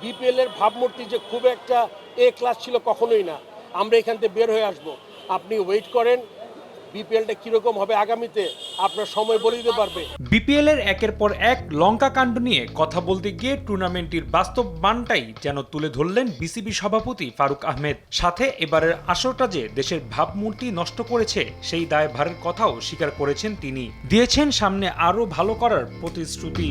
BPL এর ভাবমূর্তি যে খুব একটা এ ক্লাস ছিল কখনোই না। আমরা এখান থেকে বের হয়ে আসব। আপনি ওয়েট করেন, বিপিএলটা কীরকম হবে আগামীতে আপনার সময় বলে দিতে পারবে। বিপিএল এর একের পর এক লঙ্কা কাণ্ড নিয়ে কথা বলতে গিয়ে টুর্নামেন্টটির বাস্তব মানটাই যেন তুলে ধরলেন বিসিবি সভাপতি ফারুক আহমেদ। সাথে এবারের আসরটা যে দেশের ভাবমূর্তি নষ্ট করেছে সেই দায়ভারের কথাও স্বীকার করেছেন তিনি। দিয়েছেন সামনে আরও ভালো করার প্রতিশ্রুতি।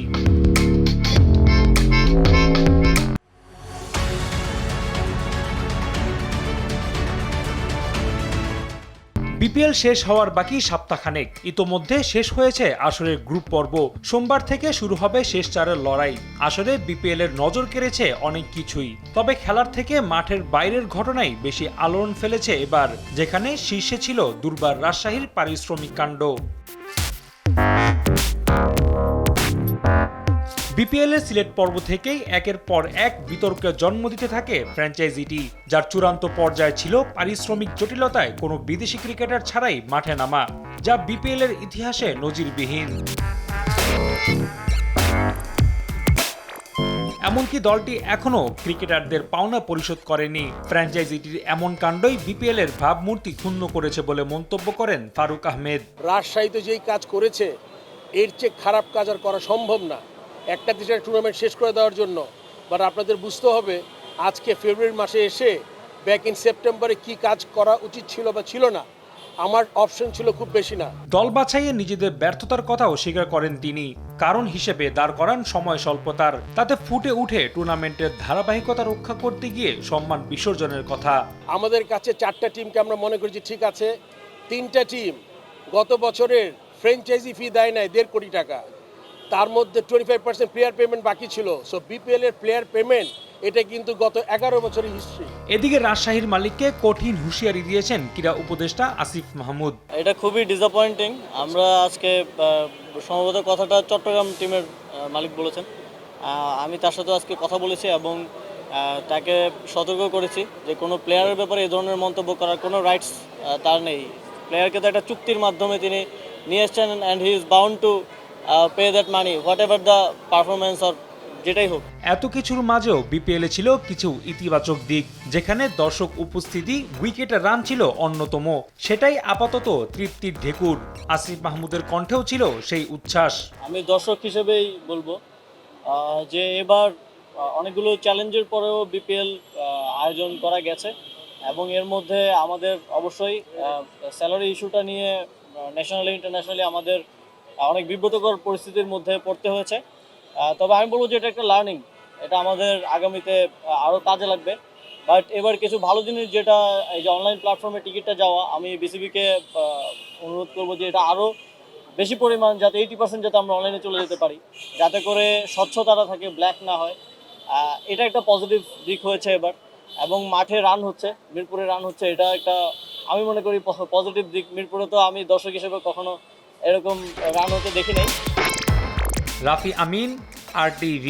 বিপিএল শেষ হওয়ার বাকি সপ্তাহখানেক। ইতোমধ্যে শেষ হয়েছে আসরের গ্রুপ পর্ব। সোমবার থেকে শুরু হবে শেষ চারের লড়াই। আসরে বিপিএল এর নজর কেড়েছে অনেক কিছুই, তবে খেলার থেকে মাঠের বাইরের ঘটনাই বেশি আলোড়ন ফেলেছে এবার, যেখানে শীর্ষে ছিল দুর্বার রাজশাহীর পারিশ্রমিক কাণ্ড। বিপিএল এর সিলেট পর্ব থেকেই একের পর এক বিতর্কের জন্ম দিতে থাকে ফ্র্যাঞ্চাইজিটি, যার চূড়ান্ত পর্যায়ে ছিল পারিশ্রমিক জটিলতায় কোনো বিদেশি ক্রিকেটার ছাড়াই মাঠে নামা, যা বিপিএল এর ইতিহাসে নজিরবিহীন। এমনকি দলটি এখনও ক্রিকেটারদের পাওনা পরিশোধ করেনি। ফ্র্যাঞ্চাইজিটির এমন কাণ্ডই বিপিএল এর ভাবমূর্তি ক্ষুণ্ণ করেছে বলে মন্তব্য করেন ফারুক আহমেদ। রাজশাহীতে যেই কাজ করেছে এর চেয়ে খারাপ কাজ আর করা সম্ভব না একটা দেশের টুর্নামেন্ট শেষ করে দেওয়ার জন্য। বাট আপনাদের বুঝতে হবে আজকে ফেব্রুয়ারি মাসে এসে ব্যাক ইন সেপ্টেম্বরে কি কাজ করা উচিত ছিল বা ছিল না, আমার অপশন ছিল খুব বেশি না। দল বাছাইয়ে নিজেদের ব্যর্থতার কথাও স্বীকার করেন তিনি। কারণ হিসেবে দাঁড় করান সময় স্বল্পতার। তাতে ফুটে উঠে টুর্নামেন্টের ধারাবাহিকতা রক্ষা করতে গিয়ে সম্মান বিসর্জনের কথা। আমাদের কাছে 4টা টিমকে আমরা মনে করছি ঠিক আছে, 3টা টিম গত বছরের ফ্র্যাঞ্চাইজি ফি দেয় নাই 1.5 কোটি টাকা, তার মধ্যে 25% প্লেয়ার পেমেন্ট বাকি ছিল। সো বিপিএল এর প্লেয়ার পেমেন্ট এটা কিন্তু গত 11 বছরের হিস্ট্রি। এদিকে রাজশাহীর মালিককে কঠিন হুঁশিয়ারি দিয়েছেন ক্রীড়া উপদেষ্টা আসিফ মাহমুদ। এটা খুবই ডিসঅ্যাপয়েন্টিং। আমরা আজকে সম্ভবত কথাটা চট্টগ্রাম টিমের মালিক বলেছেন, আমি তার সাথে আজকে কথা বলেছি এবং তাকে সতর্ক করেছি যে কোনো প্লেয়ারের ব্যাপারে এই ধরনের মন্তব্য করার কোনো রাইটস তার নেই। প্লেয়ারকে তো একটা চুক্তির মাধ্যমে তিনি নিয়ে এসছেন and he is bound to pay that money what ever the performance or যেটাই হোক। এত কিছুর মাঝেও বিপিএলে ছিল কিছু ইতিবাচক দিক, যেখানে দর্শক উপস্থিতি, উইকেটের রান ছিল অন্যতম। সেটাই আপাতত তৃপ্তির ঢেকুর। আসিফ মাহমুদের কণ্ঠেও ছিল সেই উচ্ছ্বাস। আমি দর্শক হিসেবেই বলবো যে এবার অনেকগুলো চ্যালেঞ্জের পরেও বিপিএল আয়োজন করা গেছে এবং এর মধ্যে আমাদের অবশ্যই স্যালারি ইস্যুটা নিয়ে ন্যাশনালি ইন্টারন্যাশনালি আমাদের অনেক বিব্রতকর পরিস্থিতির মধ্যে পড়তে হয়েছে। তবে আমি বলবো যে এটা একটা লার্নিং, এটা আমাদের আগামীতে আরও কাজে লাগবে। বাট এবার কিছু ভালো জিনিস, যেটা এই যে অনলাইন প্ল্যাটফর্মে টিকিটটা যাওয়া, আমি বিসিবিকে অনুরোধ করবো যে এটা আরও বেশি পরিমাণ, যাতে 80% যাতে আমরা অনলাইনে চলে যেতে পারি, যাতে করে স্বচ্ছতাটা থাকে, ব্ল্যাক না হয়। এটা একটা পজিটিভ দিক হয়েছে এবার। এবং মাঠে রান হচ্ছে, মিরপুরে রান হচ্ছে, এটা একটা আমি মনে করি পজিটিভ দিক। মিরপুরে তো আমি দর্শক হিসেবে কখনো এরকম রান হতে দেখি নাই। রাফি আমিন, RTV।